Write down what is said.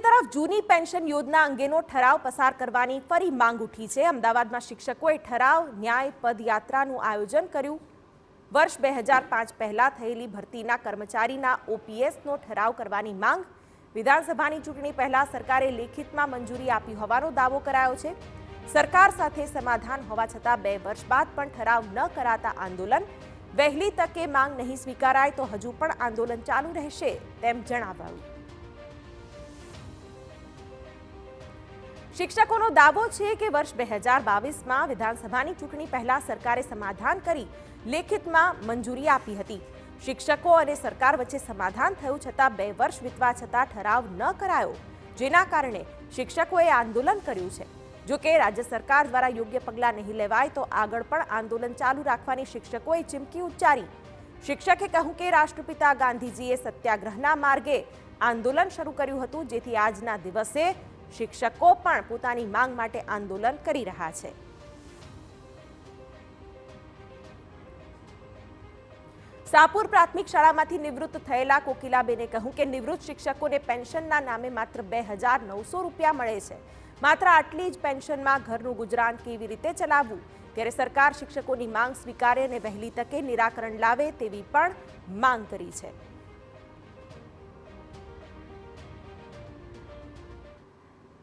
તરફ જૂની પેન્શન યોજના અંગેનો ઠરાવ પસાર કરવાની ફરી માંગ ઉઠી છે। અમદાવાદમાં શિક્ષકોએ ઠરાવ ન્યાય પદયાત્રાનું આયોજન કર્યું। વર્ષ 2005 પહેલા થયેલી ભરતીના કર્મચારીના ઓપીએસનો ઠરાવ કરવાની માંગ। વિધાનસભાની ચૂંટણી પહેલા સરકારે લેખિતમાં મંજૂરી આપી હોવાનો દાવો કરાયો છે। સરકાર સાથે સમાધાન હોવા છતાં 2 વર્ષ બાદ પણ ઠરાવ ન કરાતા આંદોલન। વહેલી તકે માંગ નહીં સ્વીકારાય તો હજુ પણ આંદોલન ચાલુ રહેશે તેમ જણાવાયું। શિક્ષકોનો દાવો છે કે વર્ષ 2022માં વિધાનસભાની ચૂંટણી પહેલા સરકારે સમાધાન કરી લેખિતમાં મંજૂરી આપી હતી। શિક્ષકો અને સરકાર વચ્ચે સમાધાન થયું છતાં 2 વર્ષ વીતવા છતાં ઠરાવ ન કરાયો, જેના કારણે શિક્ષકોએ આંદોલન કર્યું છે। જો કે રાજ્ય સરકાર દ્વારા યોગ્ય પગલાં નહીં લેવાય તો આગળ પણ આંદોલન ચાલુ રાખવાની શિક્ષકોએ ચીમકી ઉચ્ચારી। શિક્ષકે કહ્યું કે રાષ્ટ્રપિતા ગાંધીજીએ સત્યાગ્રહના માર્ગે આંદોલન શરૂ કર્યું હતું, જેથી આજના દિવસે શિક્ષકો પણ પોતાની માંગ માટે આંદોલન કરી રહ્યા છે। સાપુર પ્રાથમિક શાળામાંથી નિવૃત્ત થયેલા કોકિલાબેને કહ્યું કે નિવૃત્ત શિક્ષકોને પેન્શનના નામે માત્ર 2900 રૂપિયા મળે છે। માત્ર આટલી જ પેન્શનમાં ઘરનું ગુજરાન કેવી રીતે ચલાવવું? ત્યારે સરકાર શિક્ષકોની માંગ સ્વીકારે અને વહેલી તકે નિરાકરણ લાવે તેવી પણ માંગ કરી છે।